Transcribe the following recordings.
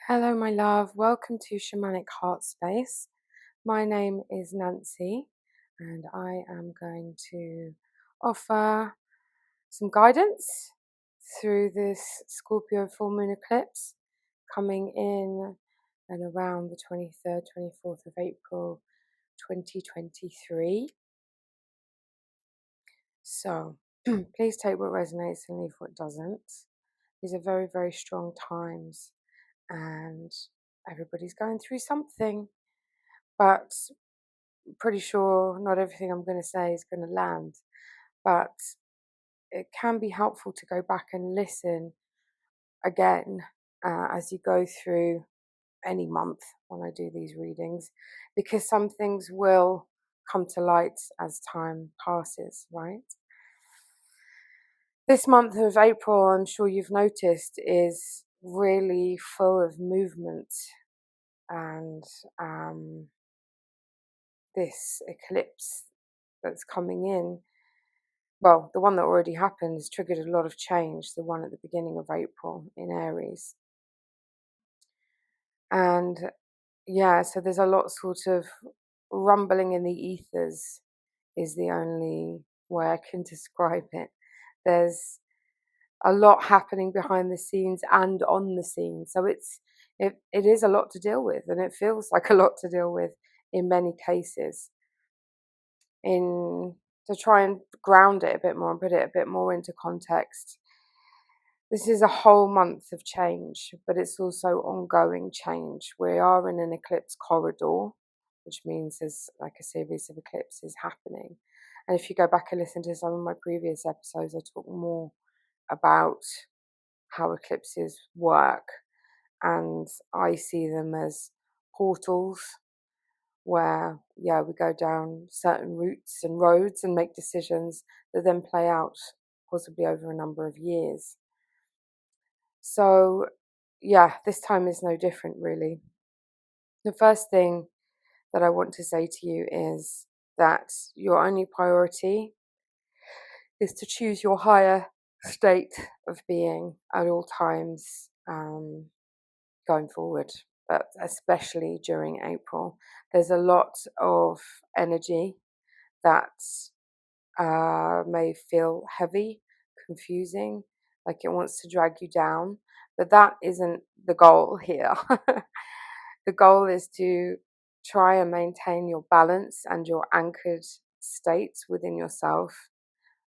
Hello, my love. Welcome to Shamanic Heartspace. My name is Nancy, and I am going to offer some guidance through this Scorpio full moon eclipse coming in and around the 23rd, 24th of April 2023. So please take what resonates and leave what doesn't. These are very, very strong times, and everybody's going through something, but I'm pretty sure not everything I'm going to say is going to land. But it can be helpful to go back and listen again as you go through any month when I do these readings, because some things will come to light as time passes, right? This month of April, I'm sure you've noticed, is really full of movement, and this eclipse that's coming in, well, the one that already happened has triggered a lot of change, the one at the beginning of April in Aries. And yeah, so there's a lot sort of rumbling in the ethers is the only way I can describe it. There's a lot happening behind the scenes and on the scene. So it is a lot to deal with, and it feels like a lot to deal with in many cases. To try and ground it a bit more and put it a bit more into context, this is a whole month of change, but it's also ongoing change. We are in an eclipse corridor, which means there's like a series of eclipses happening. And if you go back and listen to some of my previous episodes, I talk more about how eclipses work. And I see them as portals where, we go down certain routes and roads and make decisions that then play out possibly over a number of years. So, this time is no different, really. The first thing that I want to say to you is that your only priority is to choose your higher state of being at all times going forward, but especially during April. There's a lot of energy that may feel heavy, confusing, like it wants to drag you down, but that isn't the goal here. The goal is to try and maintain your balance and your anchored state within yourself,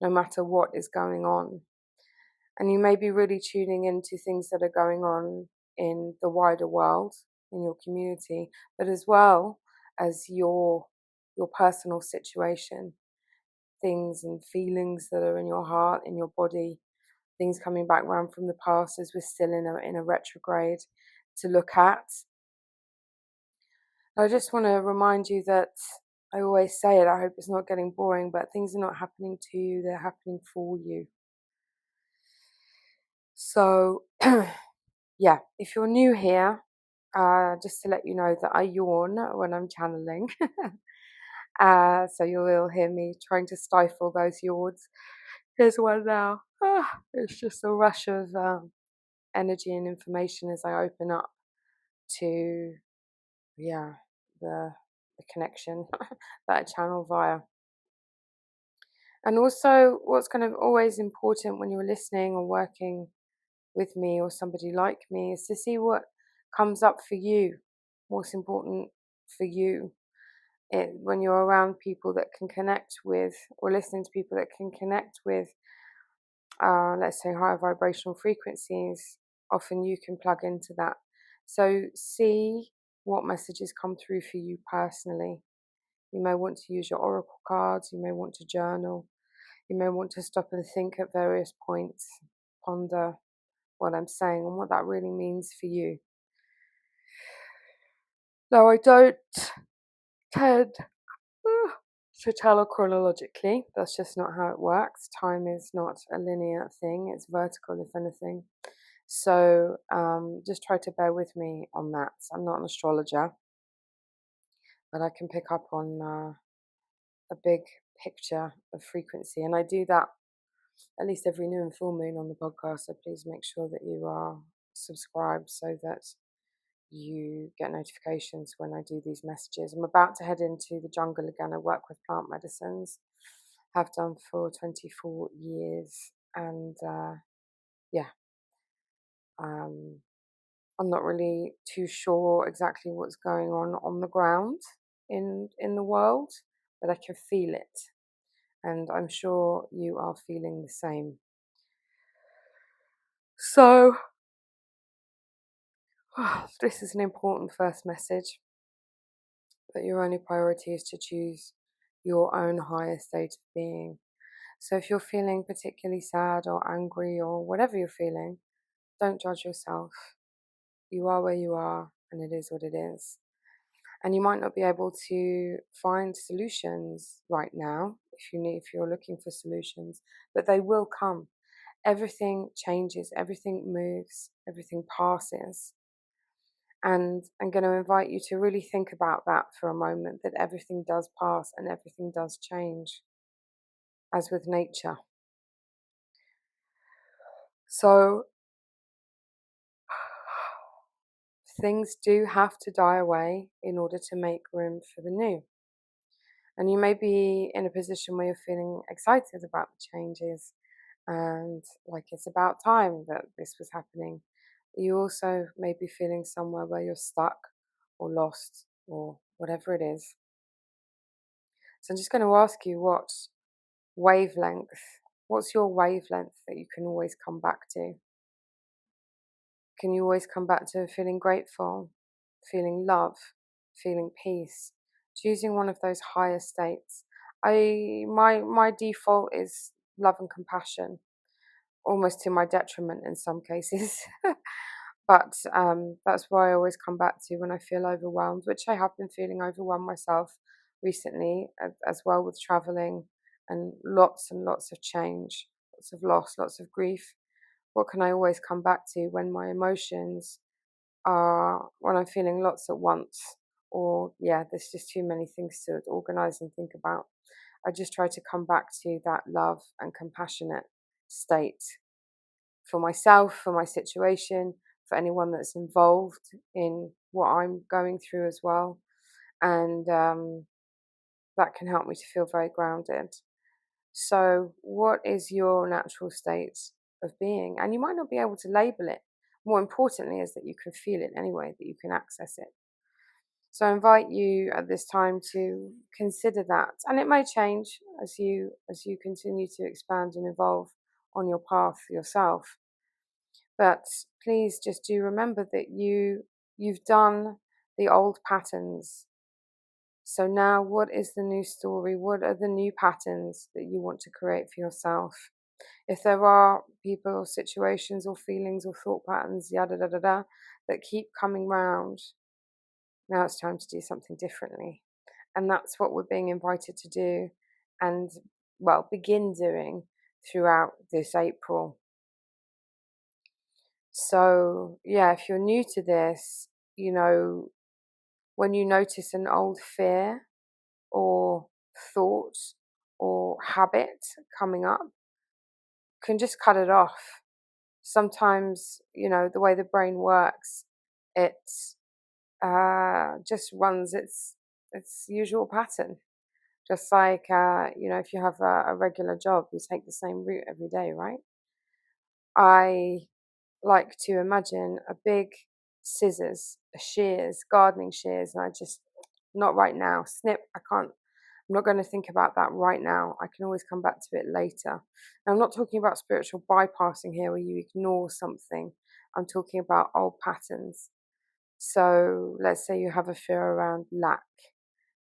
no matter what is going on. And you may be really tuning into things that are going on in the wider world, in your community, but as well as your personal situation, things and feelings that are in your heart, in your body, things coming back round from the past as we're still in a retrograde to look at. I just want to remind you that I always say it, I hope it's not getting boring, but things are not happening to you, they're happening for you. So, if you're new here, just to let you know that I yawn when I'm channeling. So you will hear me trying to stifle those yawns. Here's one now. It's just a rush of energy and information as I open up to, the connection that I channel via. And also, what's kind of always important when you're listening or working with me or somebody like me is to see what comes up for you, what's important for you. When you're around people that can connect with, or listening to people that can connect with, let's say, higher vibrational frequencies, often you can plug into that. So see what messages come through for you personally. You may want to use your oracle cards, you may want to journal, you may want to stop and think at various points, ponder what I'm saying and what that really means for you. Now, I don't tend to tell chronologically. That's just not how it works. Time is not a linear thing. It's vertical, if anything. So just try to bear with me on that. I'm not an astrologer, but I can pick up on a big picture of frequency. And I do that at least every new and full moon on the podcast. So please make sure that you are subscribed so that you get notifications when I do these messages. I'm about to head into the jungle again. I work with plant medicines, have done for 24 years, and yeah, um, I'm not really too sure exactly what's going on the ground in the world, but I can feel it, and I'm sure you are feeling the same. So, this is an important first message, that your only priority is to choose your own higher state of being. So if you're feeling particularly sad or angry or whatever you're feeling, don't judge yourself. You are where you are, and it is what it is. And you might not be able to find solutions right now if you're looking for solutions, but they will come. Everything changes, everything moves, everything passes. And I'm going to invite you to really think about that for a moment, that everything does pass and everything does change, as with nature. So things do have to die away in order to make room for the new. And you may be in a position where you're feeling excited about the changes and like it's about time that this was happening. You also may be feeling somewhere where you're stuck or lost or whatever it is. So I'm just going to ask you, what's your wavelength that you can always come back to? Can you always come back to feeling grateful, feeling love, feeling peace, choosing one of those higher states? My default is love and compassion, almost to my detriment in some cases. But that's why I always come back to when I feel overwhelmed, which I have been feeling overwhelmed myself recently, as well, with traveling and lots of change, lots of loss, lots of grief. What can I always come back to when my emotions are, when I'm feeling lots at once, or yeah, there's just too many things to organize and think about? I just try to come back to that love and compassionate state for myself, for my situation, for anyone that's involved in what I'm going through as well. And that can help me to feel very grounded. So, what is your natural state of being? And you might not be able to label it. More importantly, is that you can feel it anyway, that you can access it. So, I invite you at this time to consider that, and it may change as you continue to expand and evolve on your path yourself. But please just do remember that you've done the old patterns. So now what is the new story? What are the new patterns that you want to create for yourself? If there are people or situations or feelings or thought patterns, yada da da da, that keep coming round, now it's time to do something differently. And that's what we're being invited to do, and well, begin doing throughout this April. So, yeah, if you're new to this, when you notice an old fear or thought or habit coming up, can just cut it off. Sometimes, the way the brain works, it just runs its usual pattern. Just like, if you have a regular job, you take the same route every day, right? I like to imagine a big scissors, a shears, gardening shears, and I just, not right now, snip, I can't, I'm not going to think about that right now. I can always come back to it later. And I'm not talking about spiritual bypassing here where you ignore something. I'm talking about old patterns. So let's say you have a fear around lack.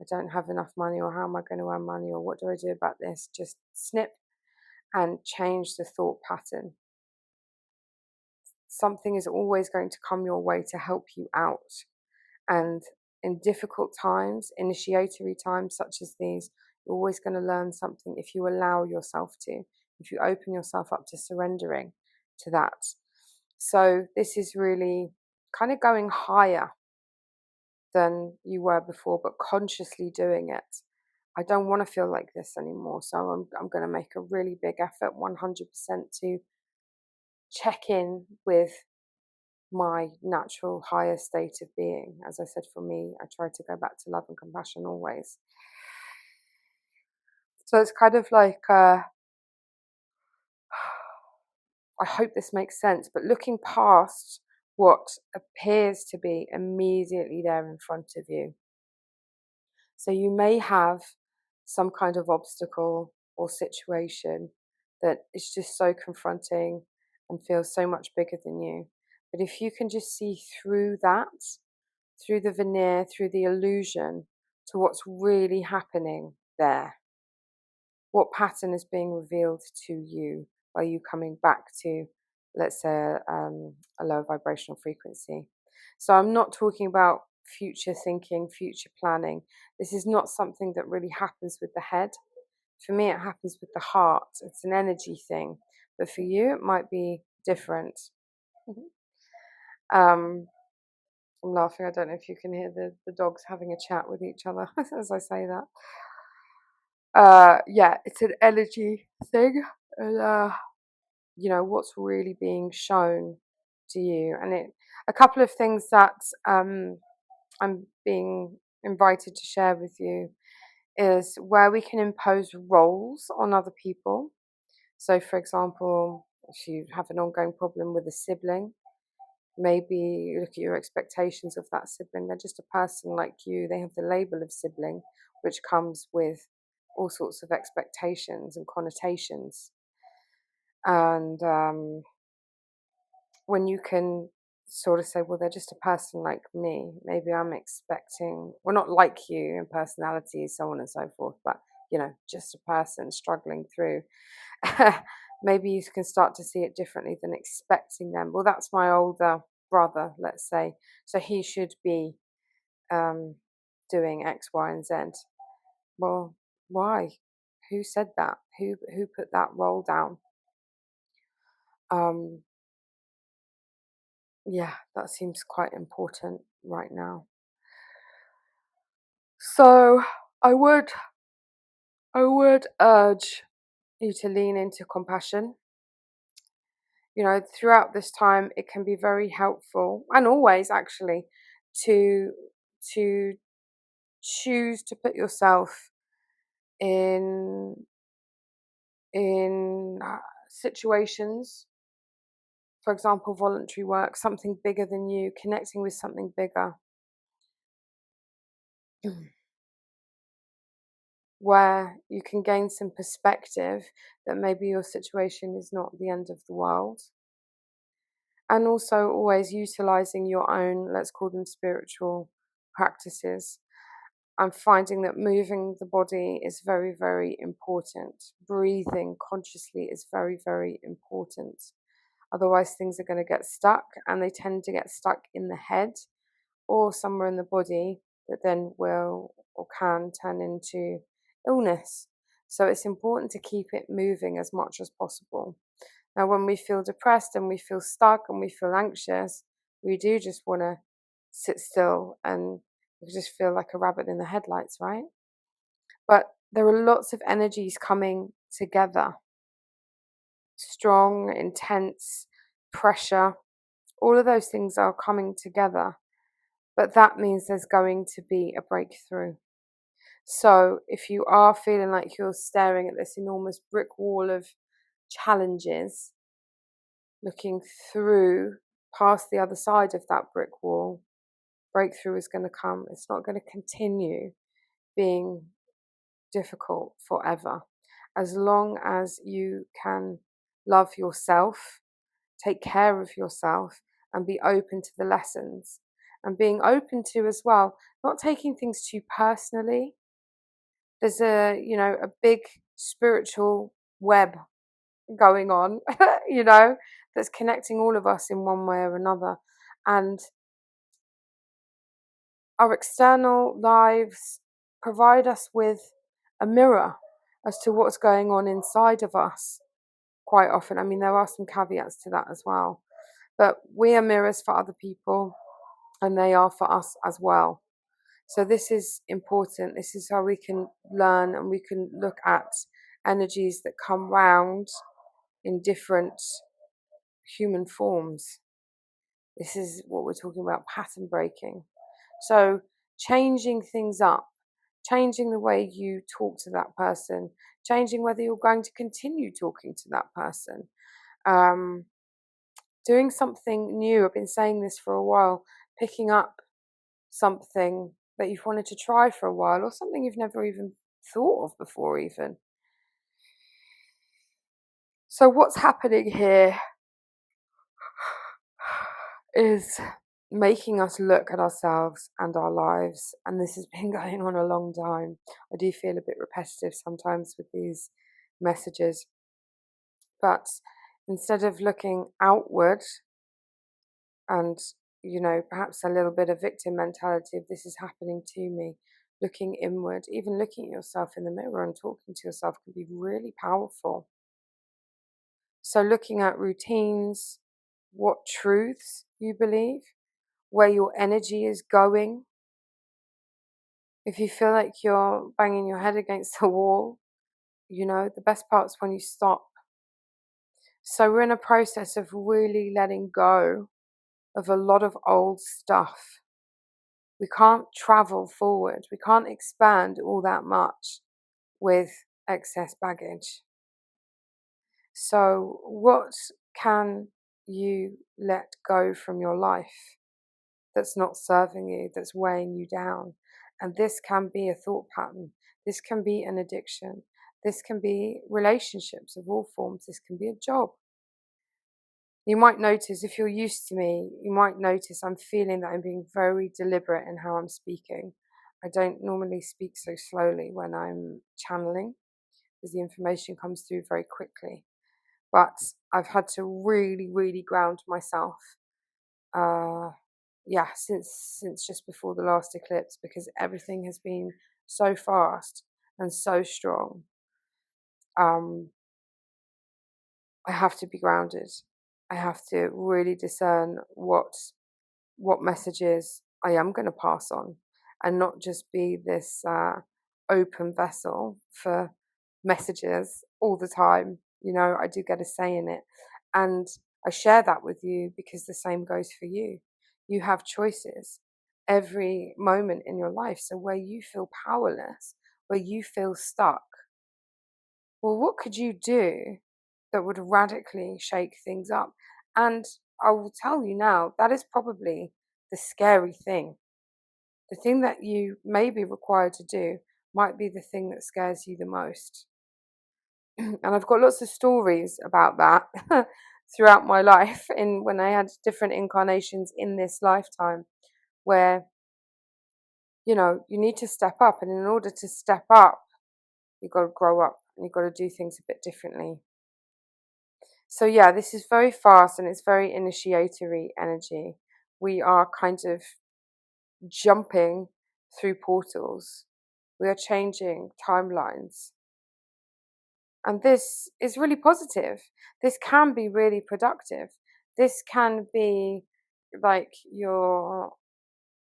I don't have enough money, or how am I going to earn money, or what do I do about this? Just snip and change the thought pattern. Something is always going to come your way to help you out. And in difficult times, initiatory times such as these, you're always going to learn something if you allow yourself to, if you open yourself up to surrendering to that. So this is really kind of going higher than you were before, but consciously doing it. I don't want to feel like this anymore, so I'm going to make a really big effort, 100%, to check in with my natural higher state of being. As I said, for me, I try to go back to love and compassion always. So it's kind of like, I hope this makes sense, but looking past what appears to be immediately there in front of you. So you may have some kind of obstacle or situation that is just so confronting and feels so much bigger than you. But if you can just see through that, through the veneer, through the illusion, to what's really happening there, what pattern is being revealed to you by you coming back to, let's say, a lower vibrational frequency. So I'm not talking about future thinking, future planning. This is not something that really happens with the head. For me, it happens with the heart. It's an energy thing. But for you, it might be different. I'm laughing. I don't know if you can hear the dogs having a chat with each other as I say that. Yeah, it's an energy thing. And, what's really being shown to you. And a couple of things that I'm being invited to share with you is where we can impose roles on other people. So, for example, if you have an ongoing problem with a sibling, maybe you look at your expectations of that sibling. They're just a person like you. They have the label of sibling, which comes with all sorts of expectations and connotations. And when you can sort of say, well, they're just a person like me, maybe I'm expecting, well, not like you in personality, so on and so forth, but, just a person struggling through. Maybe you can start to see it differently than expecting them. Well, that's my older brother, let's say. So he should be doing X, Y, and Z. Well, why? Who said that? Who put that role down? Yeah, that seems quite important right now. So I would urge you to lean into compassion. Throughout this time, it can be very helpful, and always actually, to choose to put yourself in situations, for example, voluntary work, something bigger than you, connecting with something bigger, where you can gain some perspective that maybe your situation is not the end of the world. And also always utilizing your own, let's call them spiritual practices. I'm finding that moving the body is very, very important. Breathing consciously is very, very important. Otherwise, things are going to get stuck, and they tend to get stuck in the head or somewhere in the body that then will or can turn into illness. So it's important to keep it moving as much as possible. Now, when we feel depressed and we feel stuck and we feel anxious, we do just want to sit still and we just feel like a rabbit in the headlights, right? But there are lots of energies coming together. Strong, intense, pressure, all of those things are coming together. But that means there's going to be a breakthrough. So if you are feeling like you're staring at this enormous brick wall of challenges, looking through past the other side of that brick wall, breakthrough is going to come. It's not going to continue being difficult forever. As long as you can love yourself, take care of yourself, and be open to the lessons. And being open to as well, not taking things too personally. There's a big spiritual web going on, that's connecting all of us in one way or another. And our external lives provide us with a mirror as to what's going on inside of us quite often. I mean, there are some caveats to that as well. But we are mirrors for other people, and they are for us as well. So this is important. This is how we can learn, and we can look at energies that come round in different human forms. This is what we're talking about, pattern breaking. So changing things up, changing the way you talk to that person, changing whether you're going to continue talking to that person, doing something new. I've been saying this for a while, picking up something that you've wanted to try for a while, or something you've never even thought of before even. So what's happening here is making us look at ourselves and our lives, and this has been going on a long time. I do feel a bit repetitive sometimes with these messages, but instead of looking outward and, you know, perhaps a little bit of victim mentality of this is happening to me, looking inward, even looking at yourself in the mirror and talking to yourself can be really powerful. So looking at routines, what truths you believe, where your energy is going. If you feel like you're banging your head against the wall, you know, the best part's when you stop. So we're in a process of really letting go of a lot of old stuff. We can't travel forward. We can't expand all that much with excess baggage. So what can you let go from your life that's not serving you, that's weighing you down? And this can be a thought pattern. This can be an addiction. This can be relationships of all forms. This can be a job. You might notice, if you're used to me, you might notice I'm feeling that I'm being very deliberate in how I'm speaking. I don't normally speak so slowly when I'm channeling, because the information comes through very quickly. But I've had to really, really ground myself. Since just before the last eclipse, because everything has been so fast and so strong. I have to be grounded. I have to really discern what messages I am going to pass on, and not just be this open vessel for messages all the time. You know, I do get a say in it, and I share that with you because the same goes for you. You have choices every moment in your life. So where you feel powerless, where you feel stuck, well, what could you do that would radically shake things up? And I will tell you now, that is probably the scary thing. The thing that you may be required to do might be the thing that scares you the most. And I've got lots of stories about that throughout my life, in when I had different incarnations in this lifetime, where, you know, you need to step up, and in order to step up, you've got to grow up and you've got to do things a bit differently. So yeah, this is very fast and it's very initiatory energy. We are kind of jumping through portals. We are changing timelines. And this is really positive. This can be really productive. This can be like you're,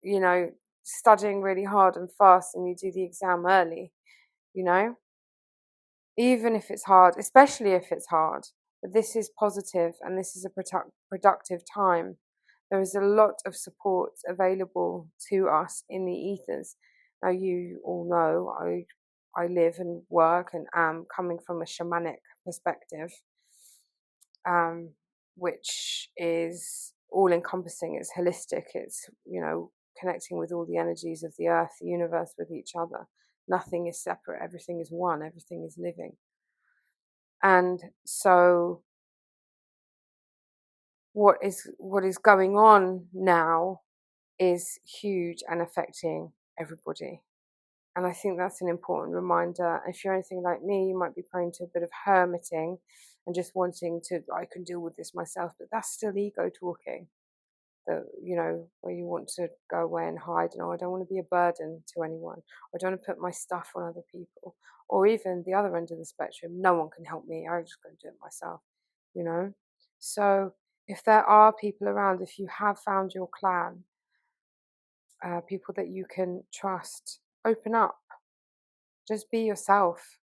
you know, studying really hard and fast and you do the exam early, you know, even if it's hard, especially if it's hard. But this is positive and this is a productive time. There is a lot of support available to us in the ethers. Now, you all know I live and work and am coming from a shamanic perspective, which is all encompassing. It's holistic. It's, you know, connecting with all the energies of the earth, the universe, with each other. Nothing is separate. Everything is one. Everything is living. And so what is going on now is huge and affecting everybody. And I think that's an important reminder. If you're anything like me, you might be prone to a bit of hermiting and just wanting to, I can deal with this myself, but that's still ego talking. That, you know, where you want to go away and hide, and I don't want to be a burden to anyone. I don't want to put my stuff on other people. Or even the other end of the spectrum, no one can help me, I'm just going to do it myself, you know? So if there are people around, if you have found your clan, people that you can trust, open up. Just be yourself.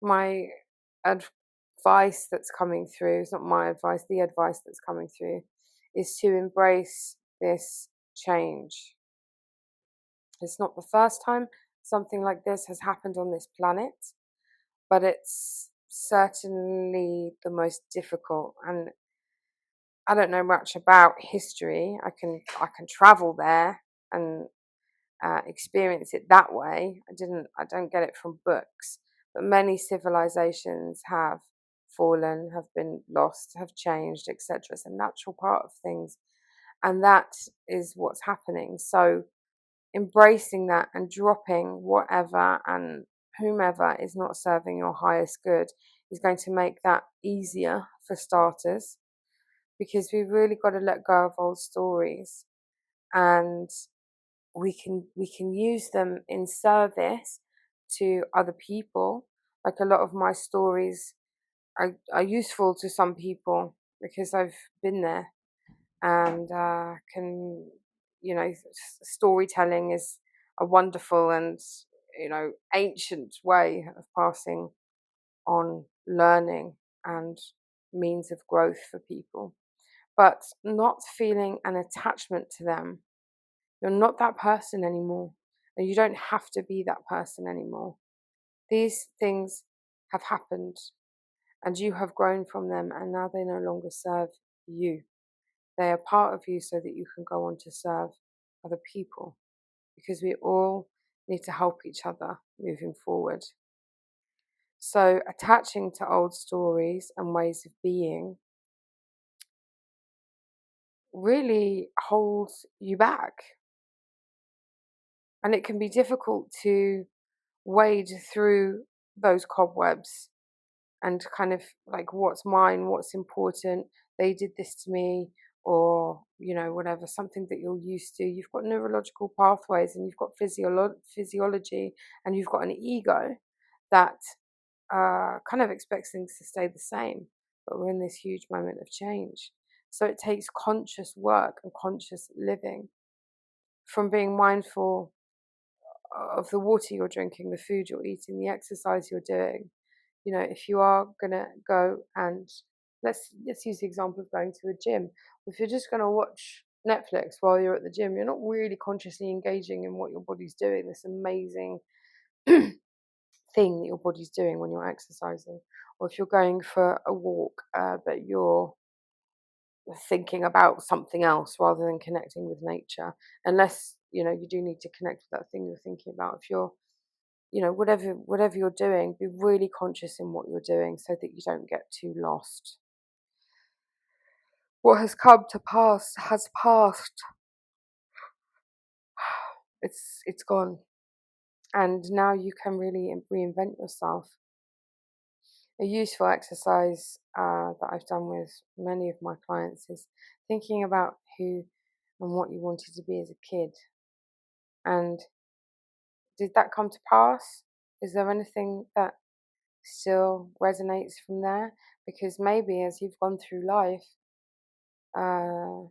My advice that's coming through, it's not my advice, the advice that's coming through is to embrace this change. It's not the first time something like this has happened on this planet, but it's certainly the most difficult. And I don't know much about history. I can travel there and experience it that way. I don't get it from books, but many civilizations have fallen, have been lost, have changed, etc. It's a natural part of things, and that is what's happening. So embracing that and dropping whatever and whomever is not serving your highest good is going to make that easier for starters, because we've really got to let go of old stories, and we can use them in service to other people. Like, a lot of my stories are useful to some people because I've been there, and can, storytelling is a wonderful and, ancient way of passing on learning and means of growth for people, but not feeling an attachment to them. You're not that person anymore, and you don't have to be that person anymore. These things have happened, and you have grown from them, and now they no longer serve you. They are part of you so that you can go on to serve other people, because we all need to help each other moving forward. So attaching to old stories and ways of being really holds you back. And it can be difficult to wade through those cobwebs and kind of like, what's mine, what's important, they did this to me, or whatever, something that you're used to. You've got neurological pathways, and you've got physiology, and you've got an ego that kind of expects things to stay the same, but we're in this huge moment of change. So it takes conscious work and conscious living, from being mindful of the water you're drinking, the food you're eating, the exercise you're doing. If you are gonna go and let's use the example of going to a gym. If you're just gonna watch Netflix while you're at the gym, you're not really consciously engaging in what your body's doing, this amazing thing that your body's doing when you're exercising. Or if you're going for a walk, but you're thinking about something else rather than connecting with nature, unless you do need to connect with that thing you're thinking about. If you're whatever you're doing, be really conscious in what you're doing so that you don't get too lost. What has come to pass has passed. It's gone, and now you can really reinvent yourself. A useful exercise that I've done with many of my clients is thinking about who and what you wanted to be as a kid, and did that come to pass? Is there anything that still resonates from there? Because maybe as you've gone through life, uh,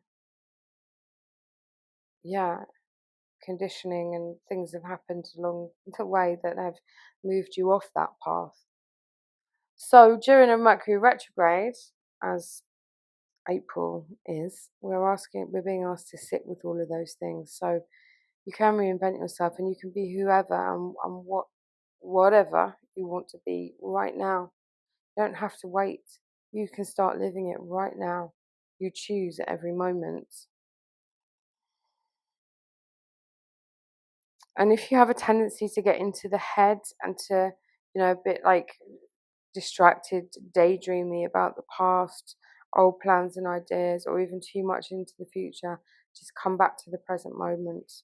conditioning and things have happened along the way that have moved you off that path. So during a Mercury retrograde, as April is, we're being asked to sit with all of those things. So you can reinvent yourself, and you can be whoever and whatever you want to be right now. You don't have to wait. You can start living it right now. You choose at every moment. And if you have a tendency to get into the head and to, a bit like distracted, daydreamy about the past, old plans and ideas, or even too much into the future, just come back to the present moment.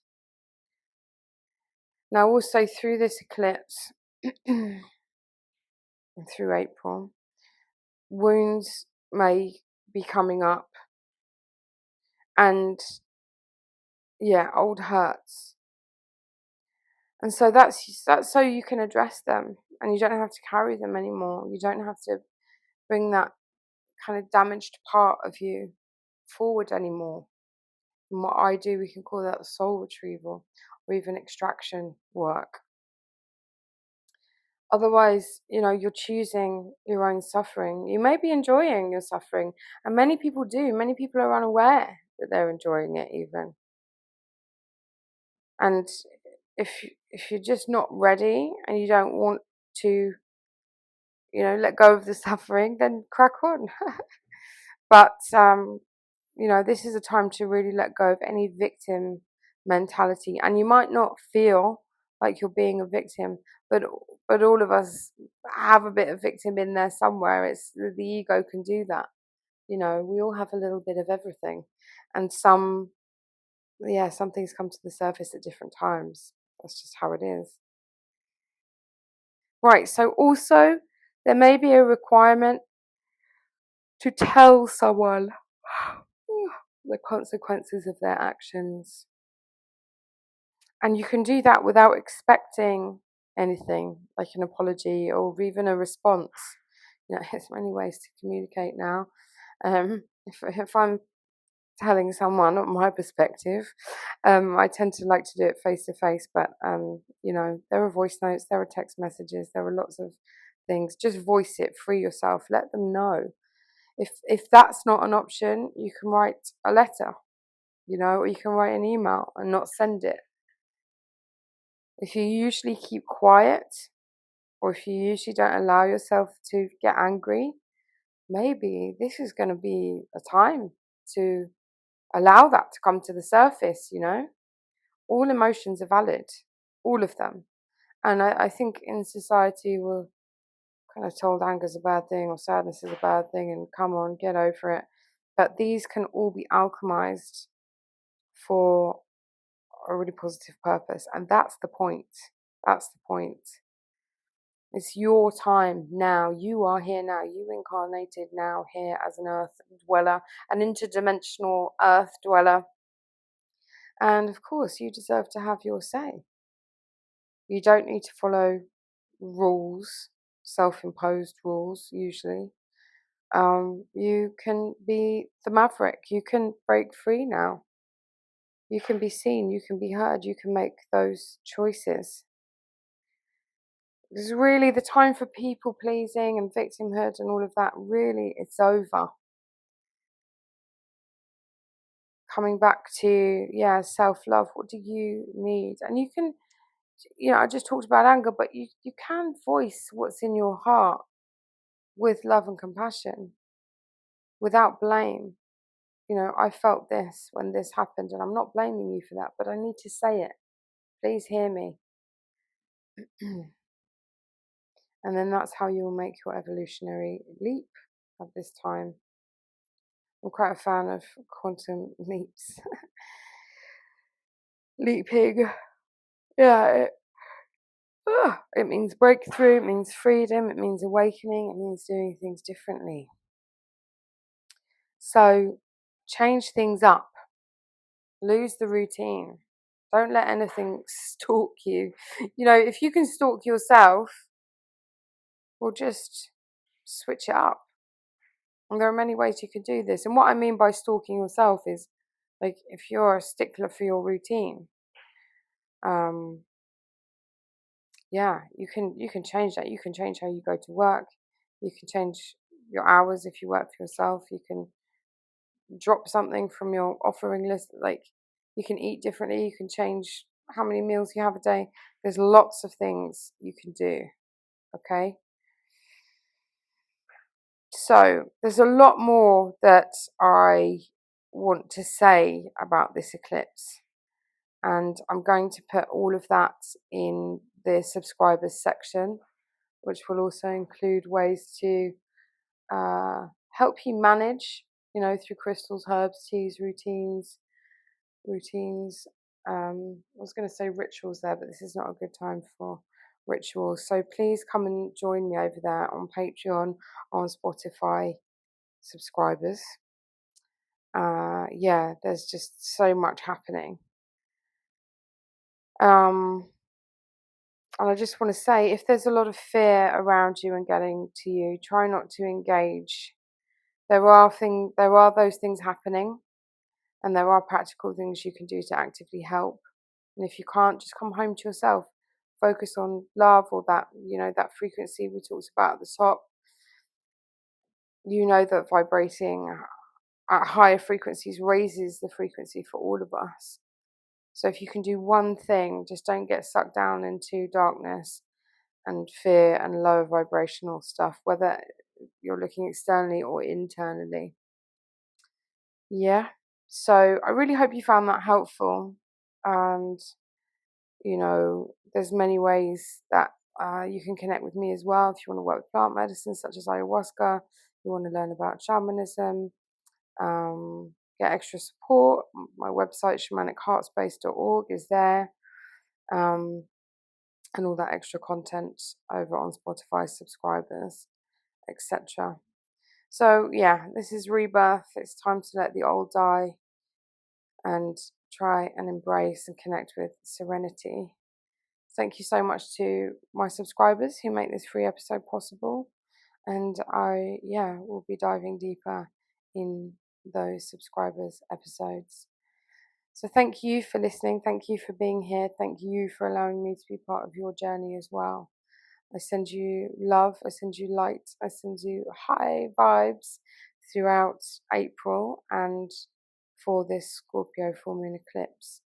Now, also through this eclipse and through April, wounds may be coming up, and old hurts. And so that's so you can address them, and you don't have to carry them anymore. You don't have to bring that kind of damaged part of you forward anymore. And what I do, we can call that soul retrieval, or even extraction work. Otherwise, you're choosing your own suffering. You may be enjoying your suffering, and many people do. Many people are unaware that they're enjoying it even. And if you're just not ready and you don't want to, let go of the suffering, then crack on. But this is a time to really let go of any victim mentality. And you might not feel like you're being a victim, but all of us have a bit of victim in there somewhere. It's the ego can do that. We all have a little bit of everything, and some things come to the surface at different times. That's just how it is. Right. So also, there may be a requirement to tell someone the consequences of their actions. And you can do that without expecting anything, like an apology or even a response. There's many ways to communicate now. If I'm telling someone my perspective, I tend to like to do it face to face, but there are voice notes, there are text messages, there are lots of things. Just voice it, free yourself, let them know. If that's not an option, you can write a letter, or you can write an email and not send it. If you usually keep quiet, or if you usually don't allow yourself to get angry, maybe this is going to be a time to allow that to come to the surface. All emotions are valid, all of them. And I think in society we're kind of told anger is a bad thing or sadness is a bad thing and come on, get over it. But these can all be alchemized for a really positive purpose. And that's the point. That's the point. It's your time now. You are here now. You incarnated now here as an earth dweller, an interdimensional earth dweller. And of course, you deserve to have your say. You don't need to follow rules, self-imposed rules, usually. You can be the maverick. You can break free now. You can be seen. You can be heard. You can make those choices. It's really the time for people pleasing and victimhood and all of that. Really, it's over. Coming back to, self-love. What do you need? And you can, I just talked about anger, but you can voice what's in your heart with love and compassion, without blame. I felt this when this happened, and I'm not blaming you for that, but I need to say it. Please hear me. And then that's how you will make your evolutionary leap at this time. I'm quite a fan of quantum leaps. Leaping. Yeah, it means breakthrough, it means freedom, it means awakening, it means doing things differently. So change things up. Lose the routine. Don't let anything stalk you. If you can stalk yourself, well, just switch it up. And there are many ways you can do this. And what I mean by stalking yourself is, like, if you're a stickler for your routine, you can change that. You can change how you go to work. You can change your hours if you work for yourself. You can drop something from your offering list. Like, you can eat differently. You can change how many meals you have a day. There's lots of things you can do. Okay. So there's a lot more that I want to say about this eclipse, and I'm going to put all of that in the subscribers section, which will also include ways to help you manage, through crystals, herbs, teas, routines. I was going to say rituals there, but this is not a good time for rituals. So please come and join me over there on Patreon, on Spotify, subscribers. There's just so much happening. And I just want to say, if there's a lot of fear around you and getting to you, try not to engage. There are those things happening, and there are practical things you can do to actively help. And if you can't, just come home to yourself. focus on love, or that, that frequency we talked about at the top, that vibrating at higher frequencies raises the frequency for all of us. So if you can do one thing, just don't get sucked down into darkness and fear and lower vibrational stuff, whether you're looking externally or internally. Yeah. So I really hope you found that helpful. And, there's many ways that you can connect with me as well. If you want to work with plant medicine such as ayahuasca, you want to learn about shamanism, get extra support, my website shamanicheartspace.org is there, and all that extra content over on Spotify subscribers, etc. So yeah, this is rebirth. It's time to let the old die and try and embrace and connect with serenity. Thank you so much to my subscribers who make this free episode possible. And I will be diving deeper in those subscribers' episodes. So thank you for listening. Thank you for being here. Thank you for allowing me to be part of your journey as well. I send you love. I send you light. I send you high vibes throughout April and for this Scorpio full moon eclipse.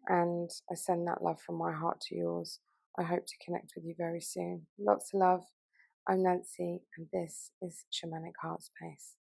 And I send that love from my heart to yours. I hope to connect with you very soon. Lots of love. I'm Nancy, and this is Shamanic Heartspace.